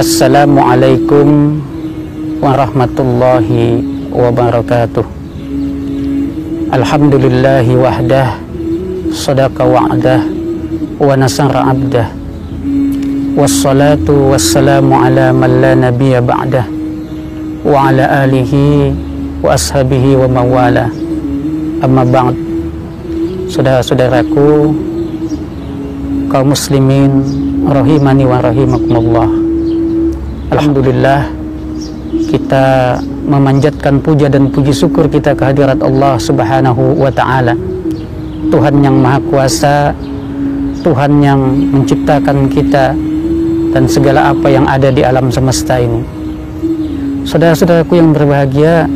Assalamualaikum warahmatullahi wabarakatuh. Alhamdulillahi wahdah, sadaqa wa'dah, wa nasara abdah, wassalatu wassalamu ala man la nabiyya ba'dah, wa ala alihi wa ashabihi wa mawala. Amma ba'd. Saudara-saudaraku kaum muslimin rahimani wa rahimakumullah, alhamdulillah kita memanjatkan puja dan puji syukur kita kehadirat Allah Subhanahu wa ta'ala, Tuhan yang Maha Kuasa, Tuhan yang menciptakan kita dan segala apa yang ada di alam semesta ini. Saudara-saudaraku yang berbahagia,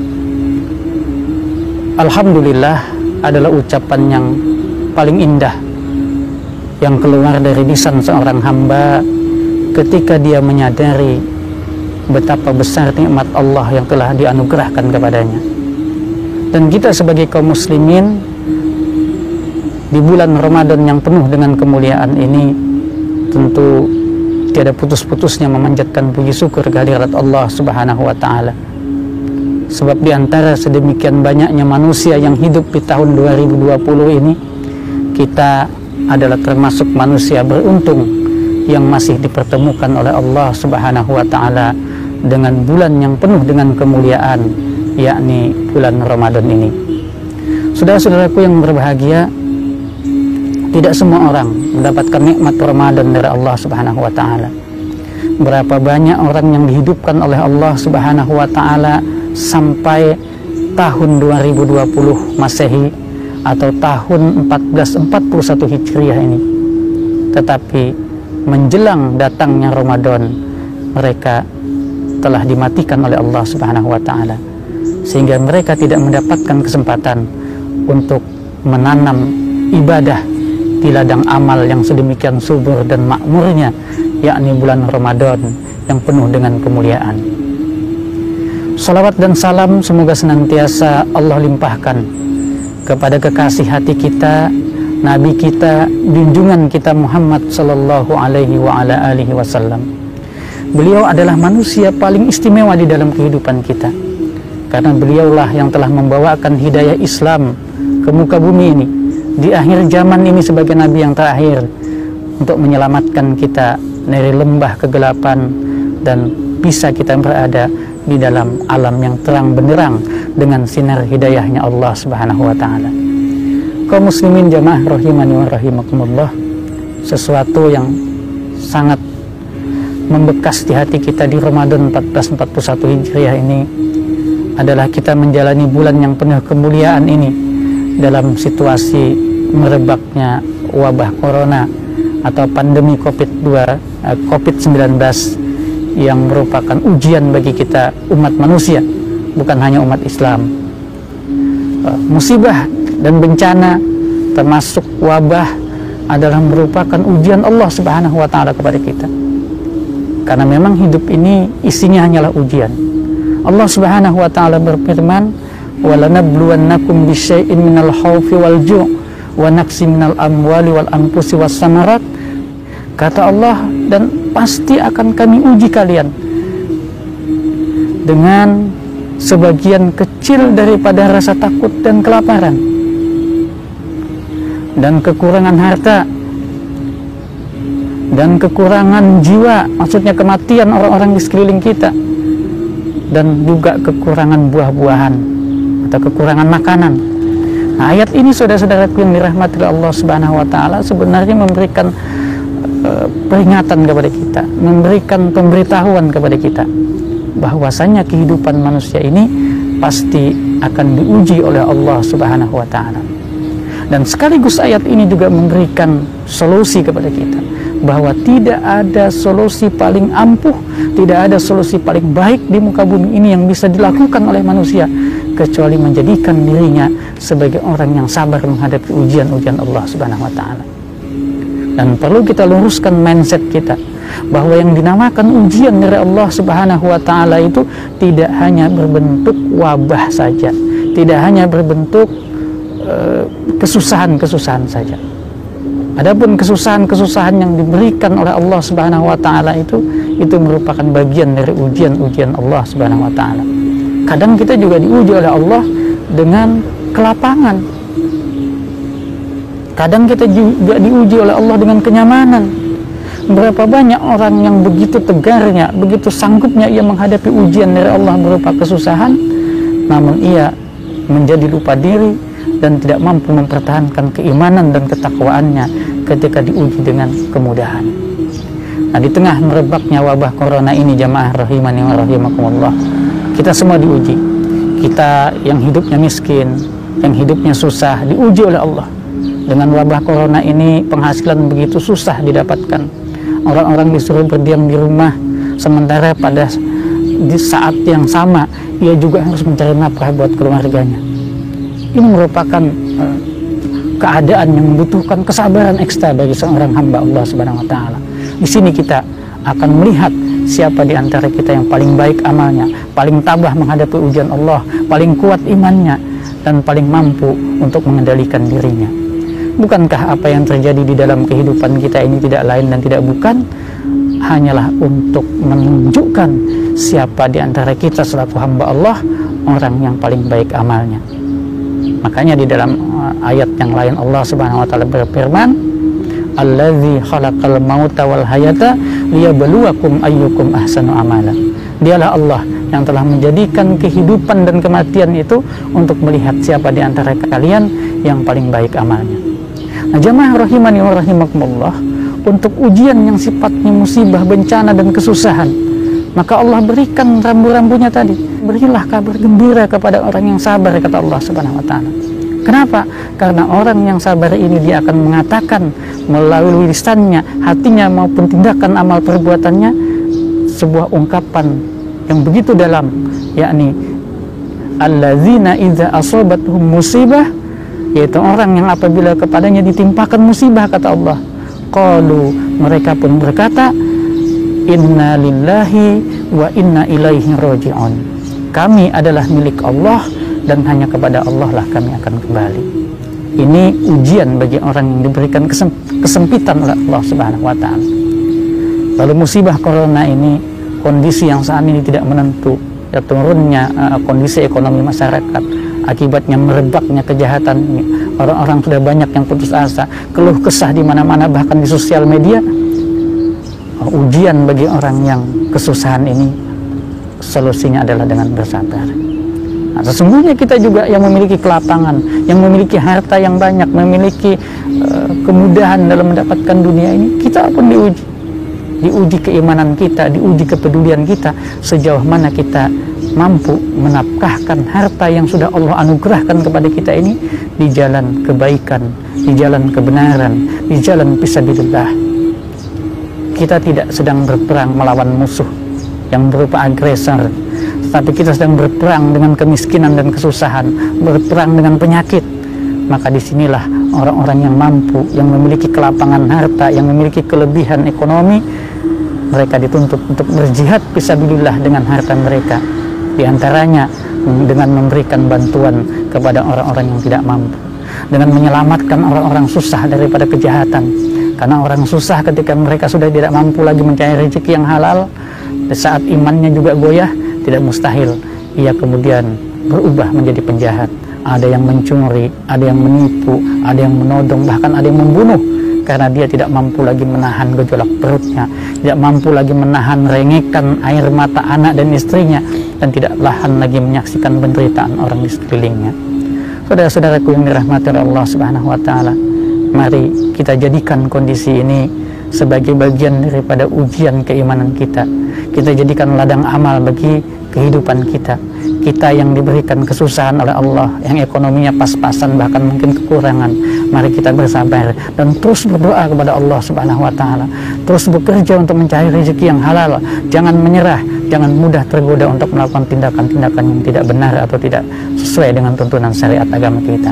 alhamdulillah adalah ucapan yang paling indah yang keluar dari lisan seorang hamba ketika dia menyadari betapa besar nikmat Allah yang telah dianugerahkan kepadanya. Dan kita sebagai kaum muslimin di bulan Ramadan yang penuh dengan kemuliaan ini tentu tiada putus-putusnya memanjatkan puji syukur kehadirat Allah Subhanahu wa ta'ala. Sebab di antara sedemikian banyaknya manusia yang hidup di tahun 2020 ini, kita adalah termasuk manusia beruntung yang masih dipertemukan oleh Allah Subhanahu wa ta'ala dengan bulan yang penuh dengan kemuliaan, yakni bulan Ramadan ini. Saudara-saudaraku yang berbahagia, tidak semua orang mendapatkan nikmat Ramadan dari Allah Subhanahu wa ta'ala. Berapa banyak orang yang dihidupkan oleh Allah Subhanahu wa ta'ala sampai tahun 2020 Masehi atau tahun 1441 Hijriah ini, tetapi menjelang datangnya Ramadan mereka telah dimatikan oleh Allah Subhanahu wa ta'ala, sehingga mereka tidak mendapatkan kesempatan untuk menanam ibadah di ladang amal yang sedemikian subur dan makmurnya, yakni bulan Ramadan yang penuh dengan kemuliaan. Salawat dan salam semoga senantiasa Allah limpahkan kepada kekasih hati kita, Nabi kita, junjungan kita Muhammad sallallahu alaihi wa ala alihi wasallam. Beliau adalah manusia paling istimewa di dalam kehidupan kita, karena beliaulah yang telah membawakan hidayah Islam ke muka bumi ini di akhir zaman ini sebagai Nabi yang terakhir, untuk menyelamatkan kita dari lembah kegelapan dan bisa kita berada di dalam alam yang terang benderang dengan sinar hidayahnya Allah Subhanahu wa ta'ala. Kaum muslimin jamaah rahimani wa rahimakumullah, sesuatu yang sangat membekas di hati kita di Ramadan 1441 Hijriah ini adalah kita menjalani bulan yang penuh kemuliaan ini dalam situasi merebaknya wabah corona atau pandemi COVID-19 yang merupakan ujian bagi kita umat manusia, bukan hanya umat Islam. Musibah dan bencana termasuk wabah adalah merupakan ujian Allah Subhanahu wa ta'ala kepada kita, karena memang hidup ini isinya hanyalah ujian. Allah Subhanahu wa ta'ala berfirman, walanabluwannakum bisyai'in minal khawfi wal ju' wa naqsi minal amwali wal anfusi was samarat. Kata Allah, dan pasti akan kami uji kalian dengan sebagian kecil daripada rasa takut dan kelaparan dan kekurangan harta dan kekurangan jiwa, maksudnya kematian orang-orang di sekeliling kita, dan juga kekurangan buah-buahan atau kekurangan makanan. Nah, ayat ini saudara-saudaraku yang dirahmati Allah Subhanahu wa ta'ala sebenarnya memberikan peringatan kepada kita, memberikan pemberitahuan kepada kita bahwasanya kehidupan manusia ini pasti akan diuji oleh Allah Subhanahu wa ta'ala. Dan sekaligus ayat ini juga memberikan solusi kepada kita, bahwa tidak ada solusi paling ampuh, tidak ada solusi paling baik di muka bumi ini yang bisa dilakukan oleh manusia kecuali menjadikan dirinya sebagai orang yang sabar menghadapi ujian-ujian Allah Subhanahu wa ta'ala. Dan perlu kita luruskan mindset kita bahwa yang dinamakan ujian dari Allah Subhanahu wa ta'ala itu tidak hanya berbentuk wabah saja, tidak hanya berbentuk kesusahan-kesusahan saja. Adapun kesusahan-kesusahan yang diberikan oleh Allah Subhanahu wa taala itu merupakan bagian dari ujian-ujian Allah Subhanahu wa taala. Kadang kita juga diuji oleh Allah dengan kelapangan. Kadang kita juga diuji oleh Allah dengan kenyamanan. Berapa banyak orang yang begitu tegarnya, begitu sanggupnya ia menghadapi ujian dari Allah berupa kesusahan, namun ia menjadi lupa diri dan tidak mampu mempertahankan keimanan dan ketakwaannya ketika diuji dengan kemudahan. Nah, di tengah merebaknya wabah corona ini, jamaah rahimani wa rahimakumullah, kita semua diuji. Kita yang hidupnya miskin, yang hidupnya susah, diuji oleh Allah. Dengan wabah corona ini penghasilan begitu susah didapatkan. Orang-orang disuruh berdiam di rumah, sementara pada di saat yang sama ia juga harus mencari nafkah buat keluarganya. Ini merupakan keadaan yang membutuhkan kesabaran ekstra bagi seorang hamba Allah Subhanahu wa taala. Di sini kita akan melihat siapa di antara kita yang paling baik amalnya, paling tabah menghadapi ujian Allah, paling kuat imannya, dan paling mampu untuk mengendalikan dirinya. Bukankah apa yang terjadi di dalam kehidupan kita ini tidak lain dan tidak bukan hanyalah untuk menunjukkan siapa di antara kita selaku hamba Allah orang yang paling baik amalnya. Makanya di dalam ayat yang lain Allah Subhanahu wa taala berfirman, "Allazi khalaqal mauta wal hayata liyabluwakum ayyukum ahsanu amala." Dialah Allah yang telah menjadikan kehidupan dan kematian itu untuk melihat siapa di antara kalian yang paling baik amalnya. Nah, jamaah rahimani wa rahimakumullah, untuk ujian yang sifatnya musibah, bencana dan kesusahan, maka Allah berikan rambu-rambunya tadi. Berilah kabar gembira kepada orang yang sabar, kata Allah Subhanahu wa taala. Kenapa? Karena orang yang sabar ini dia akan mengatakan melalui lisannya, hatinya maupun tindakan amal perbuatannya sebuah ungkapan yang begitu dalam, yakni allazina idza asabatuhum musibah, yaitu orang yang apabila kepadanya ditimpakan musibah, kata Allah, qalu, mereka pun berkata, inna lillahi wa inna ilaihi raji'un. Kami adalah milik Allah dan hanya kepada Allah lah kami akan kembali. Ini ujian bagi orang yang diberikan kesempitan oleh Allah Subhanahu wa taala. Lalu musibah corona ini, kondisi yang saat ini tidak menentu, ya, turunnya kondisi ekonomi masyarakat, akibatnya merebaknya kejahatan ini. Orang-orang sudah banyak yang putus asa, keluh kesah di mana-mana, bahkan di sosial media. Ujian bagi orang yang kesusahan ini, solusinya adalah dengan bersabar. Nah, sesungguhnya kita juga yang memiliki kelapangan, yang memiliki harta yang banyak, memiliki kemudahan dalam mendapatkan dunia ini, kita pun diuji keimanan kita, diuji kepedulian kita, sejauh mana kita mampu menafkahkan harta yang sudah Allah anugerahkan kepada kita ini di jalan kebaikan, di jalan kebenaran, di jalan fisabilillah. Kita tidak sedang berperang melawan musuh yang berupa agresor, tetapi kita sedang berperang dengan kemiskinan dan kesusahan, berperang dengan penyakit. Maka disinilah orang-orang yang mampu, yang memiliki kelapangan harta, yang memiliki kelebihan ekonomi, mereka dituntut untuk berjihad fisabilillah dengan harta mereka. Di antaranya dengan memberikan bantuan kepada orang-orang yang tidak mampu, dengan menyelamatkan orang-orang susah daripada kejahatan. Karena orang susah ketika mereka sudah tidak mampu lagi mencari rezeki yang halal, saat imannya juga goyah, tidak mustahil ia kemudian berubah menjadi penjahat. Ada yang mencuri, ada yang menipu, ada yang menodong, bahkan ada yang membunuh, karena dia tidak mampu lagi menahan gejolak perutnya, tidak mampu lagi menahan rengekan air mata anak dan istrinya, dan tidak tahan lagi menyaksikan penderitaan orang di sekelilingnya. Saudara-saudaraku yang dirahmati oleh Allah Subhanahu wa taala, mari kita jadikan kondisi ini sebagai bagian daripada ujian keimanan kita. Kita jadikan ladang amal bagi kehidupan kita. Kita yang diberikan kesusahan oleh Allah, yang ekonominya pas-pasan bahkan mungkin kekurangan, mari kita bersabar dan terus berdoa kepada Allah Subhanahu wa taala. Terus bekerja untuk mencari rezeki yang halal. Jangan menyerah, jangan mudah tergoda untuk melakukan tindakan-tindakan yang tidak benar atau tidak sesuai dengan tuntunan syariat agama kita.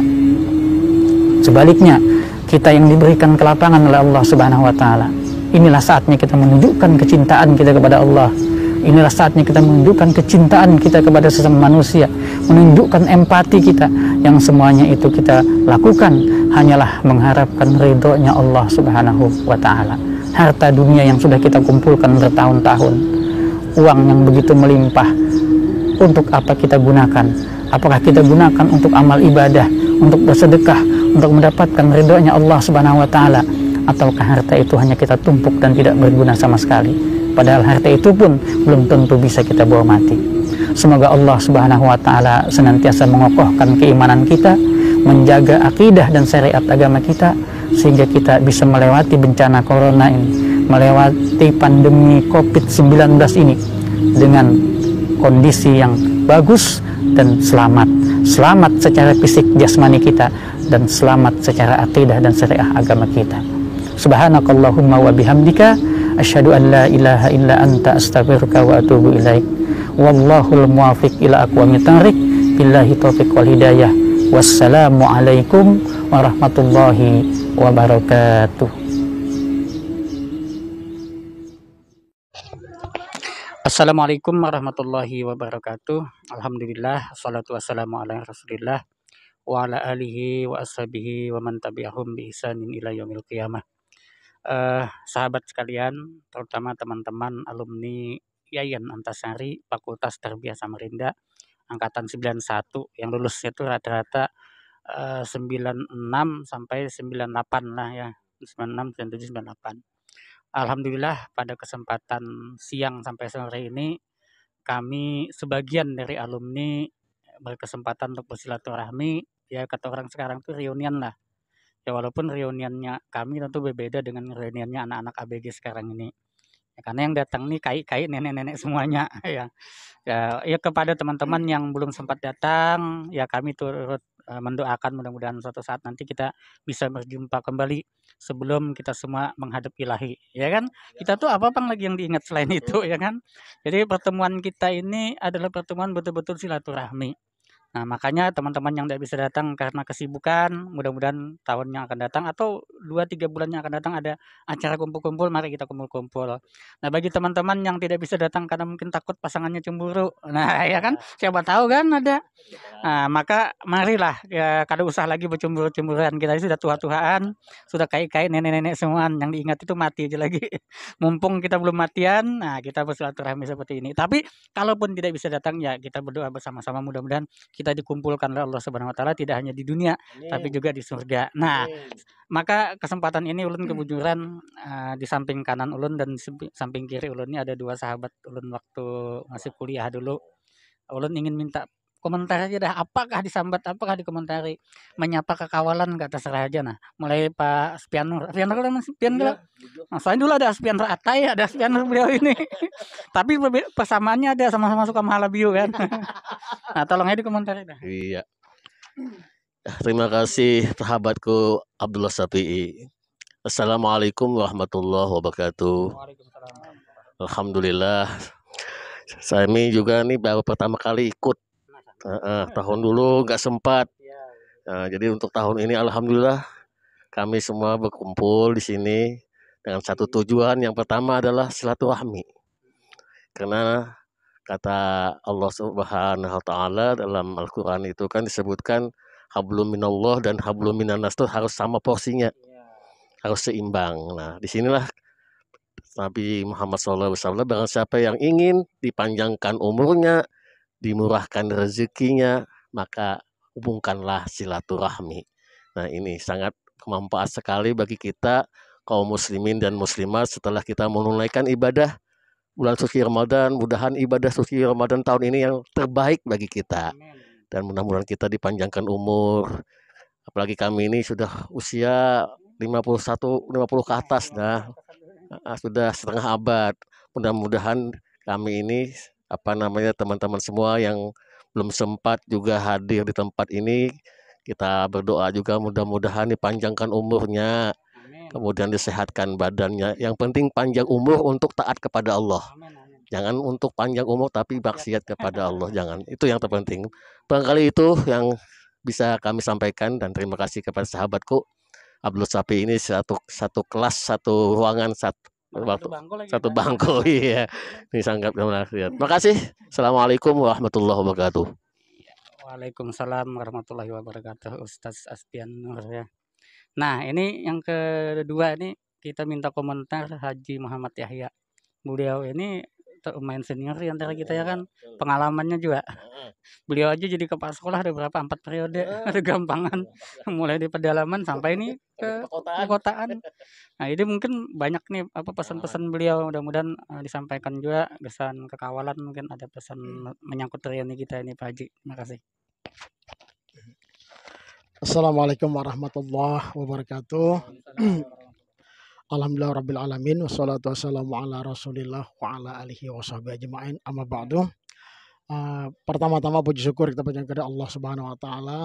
Sebaliknya, kita yang diberikan kelapangan oleh Allah Subhanahu wa taala, inilah saatnya kita menunjukkan kecintaan kita kepada Allah. Inilah saatnya kita menunjukkan kecintaan kita kepada sesama manusia, menunjukkan empati kita, yang semuanya itu kita lakukan hanyalah mengharapkan ridhonya Allah Subhanahu wa Ta'ala. Harta dunia yang sudah kita kumpulkan bertahun-tahun, uang yang begitu melimpah, untuk apa kita gunakan? Apakah kita gunakan untuk amal ibadah, untuk bersedekah, untuk mendapatkan ridhonya Allah Subhanahu wa Ta'ala, ataukah harta itu hanya kita tumpuk dan tidak berguna sama sekali? Padahal harta itu pun belum tentu bisa kita bawa mati. Semoga Allah Subhanahu wa Ta'ala senantiasa mengokohkan keimanan kita, menjaga akidah dan syariat agama kita, sehingga kita bisa melewati bencana corona ini, melewati pandemi COVID-19 ini dengan kondisi yang bagus dan selamat. Selamat secara fisik jasmani kita, dan selamat secara akidah dan syariah agama kita. Subhanakallahumma wa bihamdika asyhadu an la ilaha illa anta astaghfiruka wa atubu ilaik. Wallahul muwaffiq ila aqwamit thariq. Billahi taufiq wal hidayah. Wassalamualaikum warahmatullahi wabarakatuh. Assalamualaikum warahmatullahi wabarakatuh. Alhamdulillah, assalatu wassalamu ala rasulillah wa ala alihi wa ashabihi wa man tabi'ahum bi ihsanin ila yaumil qiyamah. Sahabat sekalian, terutama teman-teman alumni Yayan Antasari Fakultas Tarbiyah Samarinda angkatan 91 yang lulusnya itu rata-rata 96 sampai 98 lah ya, 96, 97, 98. Alhamdulillah pada kesempatan siang sampai sore ini kami sebagian dari alumni berkesempatan untuk bersilaturahmi, ya kata orang sekarang tuh reunian lah. Ya walaupun reuniannya kami tentu berbeda dengan reuniannya anak-anak ABG sekarang ini. Ya, karena yang datang nih kai-kai nenek-nenek semuanya ya. Ya kepada teman-teman yang belum sempat datang, ya kami turut mendoakan mudah-mudahan suatu saat nanti kita bisa berjumpa kembali sebelum kita semua menghadap ilahi, ya kan? Kita tuh apa lagi yang diingat selain itu, ya kan? Jadi pertemuan kita ini adalah pertemuan betul-betul silaturahmi. Nah, makanya teman-teman yang tidak bisa datang karena kesibukan, mudah-mudahan tahun yang akan datang atau 2-3 bulan yang akan datang ada acara kumpul-kumpul, mari kita kumpul-kumpul. Nah, bagi teman-teman yang tidak bisa datang karena mungkin takut pasangannya cemburu, nah ya kan, siapa tahu kan ada. Nah, maka marilah ya, kada usah lagi bercemburu-cemburuan. Kita sudah tua-tuaan, sudah kai-kai nenek-nenek semua, yang diingat itu mati aja lagi. Mumpung kita belum matian, nah kita bersilaturahmi seperti ini. Tapi kalaupun tidak bisa datang, ya kita berdoa bersama-sama, mudah-mudahan kita dikumpulkan oleh Allah Subhanahu wa Ta'ala tidak hanya di dunia, tapi juga di surga. Nah, maka kesempatan ini ulun kebujuran di samping kanan ulun dan samping kiri ulun ini ada dua sahabat ulun waktu masih kuliah dulu. Ulun ingin minta komentar aja dah, apakah disambat, apakah dikomentari, menyapa kekawalan kata serah aja. Nah, mulai Pak Spianur kan Spianur. Nah, selain dulu ada Spianur Atai, ada Spianur beliau ini. Tapi persamaannya ada, sama-sama suka Mahalabio kan. Nah, tolong aja dikomentari dah. Iya. Terima kasih sahabatku Abdullah Safi'i. Assalamualaikum warahmatullahi wabarakatuh. Alhamdulillah. Saya ini juga nih baru pertama kali ikut. Tahun dulu nggak sempat. Jadi untuk tahun ini alhamdulillah kami semua berkumpul di sini dengan satu tujuan. Yang pertama adalah silaturahmi. Karena kata Allah Subhanahu wa Ta'ala dalam Al-Qur'an itu kan disebutkan hablum minallah dan hablum minannas itu harus sama porsinya. Harus seimbang. Nah, disinilah Nabi Muhammad SAW, barang siapa yang ingin dipanjangkan umurnya, dimurahkan rezekinya, maka hubungkanlah silaturahmi. Nah, ini sangat bermanfaat sekali bagi kita kaum muslimin dan muslimat setelah kita menunaikan ibadah bulan suci Ramadan. Mudahan ibadah suci Ramadan tahun ini yang terbaik bagi kita. Dan mudah-mudahan kita dipanjangkan umur. Apalagi kami ini sudah usia 50 ke atas dah. Sudah setengah abad. Mudah-mudahan kami ini teman-teman semua yang belum sempat juga hadir di tempat ini, kita berdoa juga mudah-mudahan dipanjangkan umurnya, kemudian disehatkan badannya. Yang penting panjang umur untuk taat kepada Allah. Jangan untuk panjang umur tapi maksiat kepada Allah, jangan. Itu yang terpenting. Barangkali itu yang bisa kami sampaikan, dan terima kasih kepada sahabatku Abdul Safi ini satu kelas, satu ruangan, satu bangku. Iya, ini sangat menarik. Terima kasih. Assalamualaikum warahmatullahi wabarakatuh. Waalaikumsalam warahmatullahi wabarakatuh, Ustaz Aspianur ya. Nah, ini yang kedua ini kita minta komentar Haji Muhammad Yahya. Beliau ini lumayan senior di antara kita ya kan, pengalamannya juga. Beliau aja jadi kepala sekolah ada berapa? 4 periode, ada gampangan. Mulai di pedalaman sampai ini ke perkotaan. Nah, ini mungkin banyak nih apa pesan-pesan beliau, mudah-mudahan disampaikan juga kesan kekawalan, mungkin ada pesan menyangkut reuni kita ini Pak Haji. Terima kasih. Assalamualaikum warahmatullahi wabarakatuh. Alhamdulillah rabbil alamin wassalatu wassalamu ala Rasulillah wa ala alihi washabihi ajmain. Amma ba'du. Pertama-tama puji syukur kita panjatkan kepada Allah Subhanahu wa taala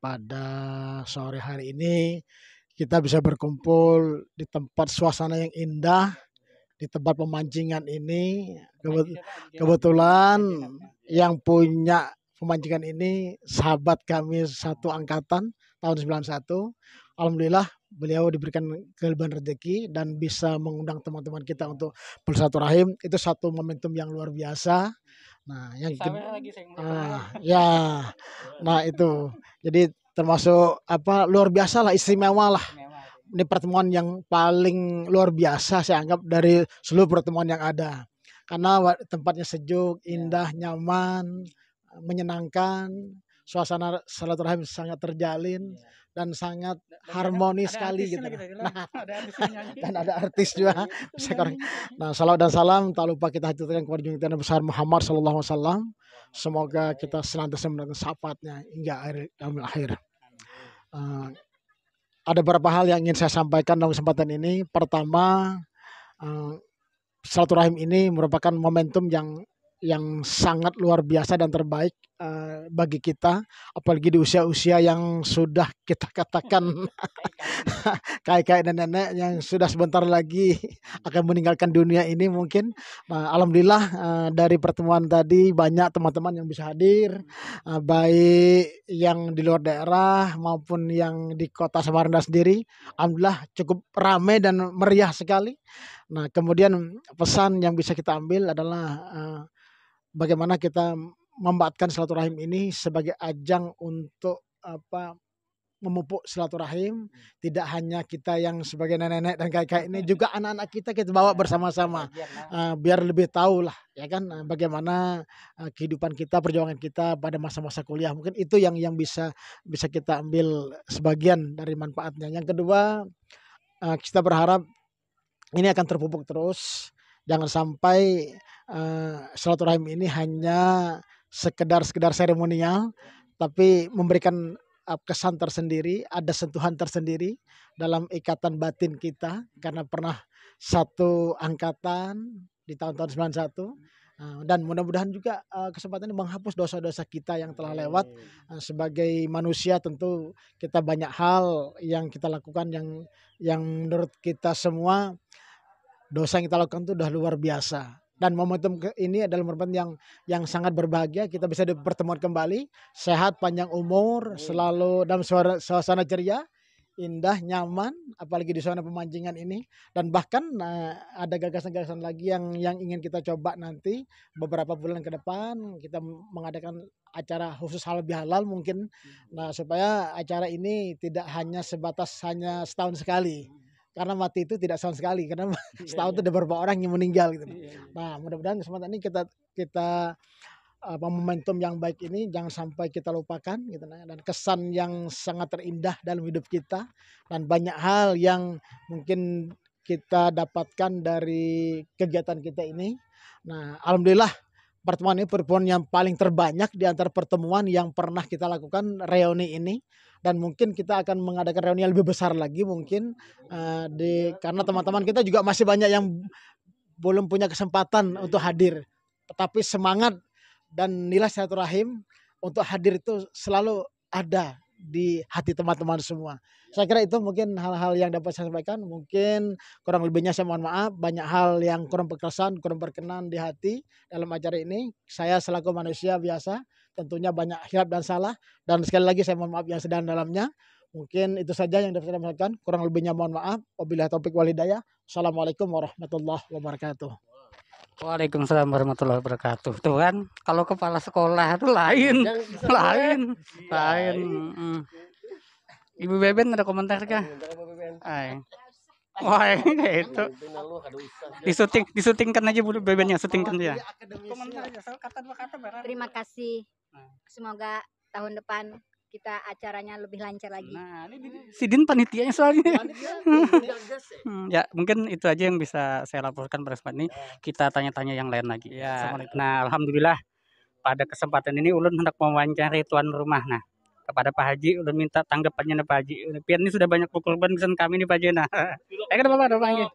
pada sore hari ini kita bisa berkumpul di tempat suasana yang indah, di tempat pemancingan ini. Kebetulan yang punya pemancingan ini sahabat kami satu angkatan tahun 91. Alhamdulillah beliau diberikan kelebihan rezeki dan bisa mengundang teman-teman kita untuk bersilaturahim. Itu satu momentum yang luar biasa. Nah, yang ya, nah itu jadi termasuk apa luar biasa lah, istimewa lah. Ini pertemuan yang paling luar biasa saya anggap dari seluruh pertemuan yang ada. Karena tempatnya sejuk, indah, nyaman, menyenangkan, suasana silaturahim sangat terjalin dan sangat harmonis sekali gitu. Nah, dan ada artis juga. Nah, salam dan salam tak lupa kita haturkan kepada junjungan Nabi besar Muhammad sallallahu alaihi wasallam. Semoga kita senantiasa mendengar syafaatnya hingga akhir. Ada beberapa hal yang ingin saya sampaikan dalam kesempatan ini. Pertama, silaturahim ini merupakan momentum yang sangat luar biasa dan terbaik bagi kita, apalagi di usia-usia yang sudah kita katakan kakek dan nenek yang sudah sebentar lagi akan meninggalkan dunia ini mungkin. Nah, alhamdulillah dari pertemuan tadi banyak teman-teman yang bisa hadir, baik yang di luar daerah maupun yang di kota Samarinda sendiri. Alhamdulillah cukup ramai dan meriah sekali. Nah, kemudian pesan yang bisa kita ambil adalah bagaimana kita memanfaatkan silaturahim ini sebagai ajang untuk memupuk silaturahim. Tidak hanya kita yang sebagai nenek-nenek dan kakek ini, juga anak-anak kita bawa bersama-sama, biar lebih tahu lah ya kan bagaimana kehidupan kita, perjuangan kita pada masa-masa kuliah. Mungkin itu yang bisa kita ambil sebagian dari manfaatnya. Yang kedua, kita berharap ini akan terpupuk terus. Jangan sampai silaturahim ini hanya sekedar seremonial, tapi memberikan kesan tersendiri, ada sentuhan tersendiri dalam ikatan batin kita karena pernah satu angkatan di tahun-tahun 91. Dan mudah-mudahan juga kesempatan ini menghapus dosa-dosa kita yang telah lewat. Sebagai manusia tentu kita banyak hal yang kita lakukan yang menurut kita semua dosa yang kita lakukan itu sudah luar biasa. Dan momentum ini adalah momentum yang sangat berbahagia. Kita bisa dipertemuan kembali, sehat, panjang umur, selalu dalam suasana ceria, indah, nyaman, apalagi di suasana pemancingan ini. Dan bahkan ada gagasan-gagasan lagi yang ingin kita coba nanti beberapa bulan ke depan. Kita mengadakan acara khusus halal bihalal mungkin. Nah, supaya acara ini tidak hanya sebatas hanya setahun sekali. Karena mati itu tidak setahun sekali, karena setahun itu ada beberapa orang yang meninggal gitu. Nah, mudah-mudahan kesempatan ini kita momentum yang baik ini jangan sampai kita lupakan gitu, dan kesan yang sangat terindah dalam hidup kita dan banyak hal yang mungkin kita dapatkan dari kegiatan kita ini. Nah, alhamdulillah pertemuan ini pertemuan yang paling terbanyak di antara pertemuan yang pernah kita lakukan reuni ini. Dan mungkin kita akan mengadakan reuni yang lebih besar lagi mungkin karena teman-teman kita juga masih banyak yang belum punya kesempatan untuk hadir. Tetapi semangat dan nilai silaturahim untuk hadir itu selalu ada di hati teman-teman semua. Saya kira itu mungkin hal-hal yang dapat saya sampaikan. Mungkin kurang lebihnya saya mohon maaf. Banyak hal yang kurang berkesan, kurang berkenan di hati dalam acara ini. Saya selaku manusia biasa tentunya banyak hilaf dan salah. Dan sekali lagi saya mohon maaf yang sedang dalamnya. Mungkin itu saja yang dapat saya sampaikan. Kurang lebihnya mohon maaf. Wabillahi taufiq wal hidayah. Assalamualaikum warahmatullahi wabarakatuh. Waalaikumsalam warahmatullahi wabarakatuh. Tuh kan, kalau kepala sekolah itu lain. Ibu Beben ada komentar kah? Ay. Wah, kayak itu. Disutingkan aja Bu Bebennya, syutingkan dia. Komentar aja, kata dua kata barang. Terima kasih. Semoga tahun depan kita acaranya lebih lancar lagi. Nah, ini Sidin panitianya soalnya. Ya, mungkin itu aja yang bisa saya laporkan pada kesempatan ini. Kita tanya-tanya yang lain lagi. Ya. Nah, alhamdulillah pada kesempatan ini ulun hendak mewawancari tuan rumah. Nah, kepada Pak Haji ulun minta tanggapannya Pak Haji. Pian ini sudah banyak korban kesan kami nih Pak Haji. Nah, ada Bapak Haji.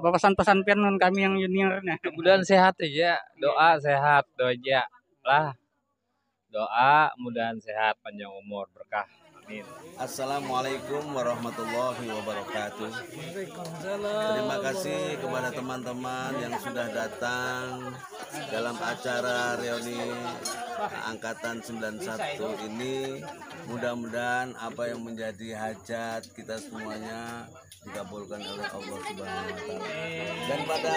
Pesan-pesan pian kami yang junior. Nah, Mudah-mudahan sehat aja, doa sehat, doa aja lah. Doa mudahan sehat, panjang umur, berkah. Amin. Assalamualaikum warahmatullahi wabarakatuh. Terima kasih kepada teman-teman yang sudah datang dalam acara reuni angkatan 91 ini. Mudah-mudahan apa yang menjadi hajat kita semuanya dikabulkan oleh Allah Subhanahu wa taala. Dan pada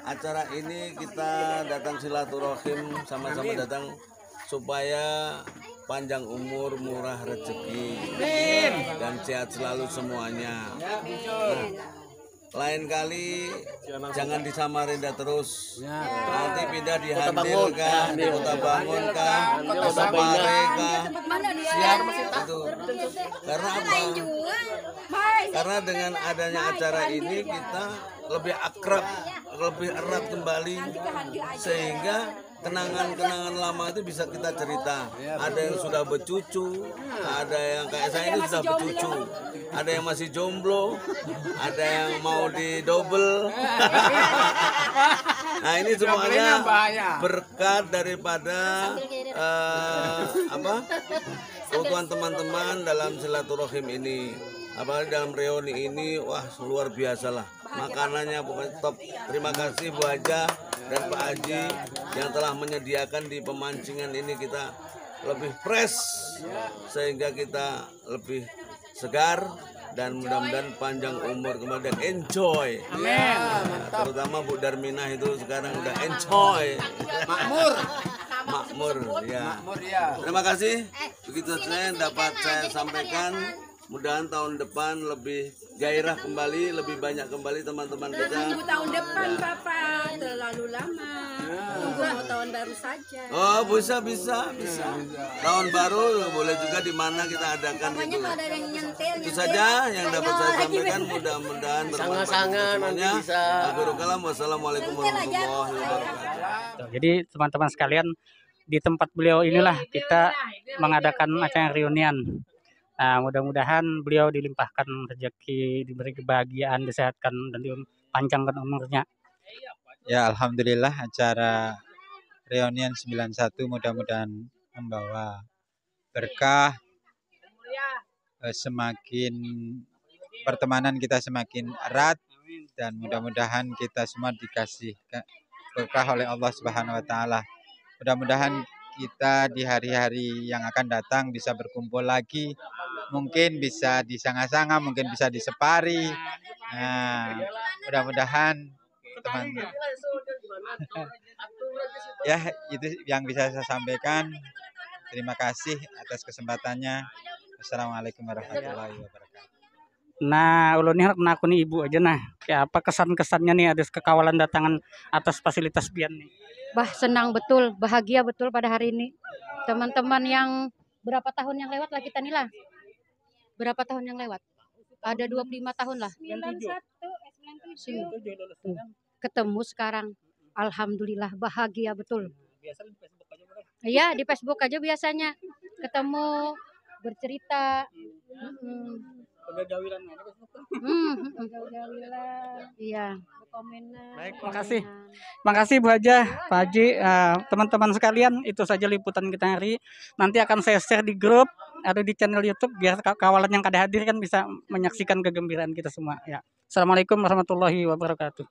acara ini kita datang silaturahim, sama-sama datang supaya panjang umur, murah rezeki, dan sehat selalu semuanya. Nah, lain kali jangan di Samarinda terus, nanti pindah di Handil kah, di Kota Bangun kah, Kota Pare kah, siap itu. Karena apa? Karena dengan adanya acara ini kita lebih akrab, lebih erat kembali, sehingga kenangan-kenangan lama itu bisa kita cerita. Ada yang sudah bercucu, ada yang kayak saya ini sudah bercucu, ada yang masih jomblo, ada yang mau didouble. Nah, ini semuanya berkat daripada keutuhan teman-teman dalam silaturahim ini. Apalagi dalam reuni ini, wah luar biasa lah. Makanannya pokoknya top. Terima kasih Bu Haja dan Pak Haji yang telah menyediakan di pemancingan ini, kita lebih fresh sehingga kita lebih segar dan mudah-mudahan panjang umur kemudian enjoy. Amin. Nah, terutama Bu Darminah itu sekarang udah enjoy. Makmur ya. Terima kasih. Begitu saja yang dapat saya sampaikan. Mudahan tahun depan lebih gairah kembali, lebih banyak kembali teman-teman kita. Tunggu tahun depan Bapak, terlalu lama. Tunggu mau tahun baru saja. Oh, bisa. Tahun baru boleh juga di mana kita adakan Pokoknya gitu. kalau ada yang nyentil. Itu saja yang dapat saya sampaikan, mudah-mudahan bermanfaat untuk semuanya. Akhirul kalam, wassalamualaikum warahmatullahi wabarakatuh. jadi teman-teman sekalian, di tempat beliau inilah kita mengadakan acara reunian. Nah, mudah-mudahan beliau dilimpahkan rezeki, diberi kebahagiaan, disehatkan dan dipanjangkan umurnya. Ya, alhamdulillah acara reunian 91 mudah-mudahan membawa berkah, semakin pertemanan kita semakin erat, dan mudah-mudahan kita semua dikasih berkah oleh Allah Subhanahu wa taala. Mudah-mudahan kita di hari-hari yang akan datang bisa berkumpul lagi, mungkin bisa di Sanga-Sanga, mungkin bisa di Separi. Nah, mudah-mudahan teman ya, itu yang bisa saya sampaikan. Terima kasih atas kesempatannya. Assalamualaikum warahmatullahi wabarakatuh. Nah, ulun ini menakuni ibu aja nah. Kayak apa kesan-kesannya nih atas kekawalan datangan atas fasilitas pian nih? Senang betul, bahagia betul pada hari ini. Teman-teman yang berapa tahun yang lewat lah kita nih lah. Berapa tahun yang lewat? Ada 25 tahun lah. 97. Ketemu sekarang. Alhamdulillah bahagia betul. Iya, di Facebook aja biasanya ketemu, bercerita. Iya. Baik, makasih Bu Haja, Pak Haji, teman-teman sekalian, itu saja liputan kita hari. Nanti akan saya share di grup atau di channel YouTube biar kawalan yang kada hadir kan bisa menyaksikan kegembiraan kita semua. Ya. Assalamualaikum warahmatullahi wabarakatuh.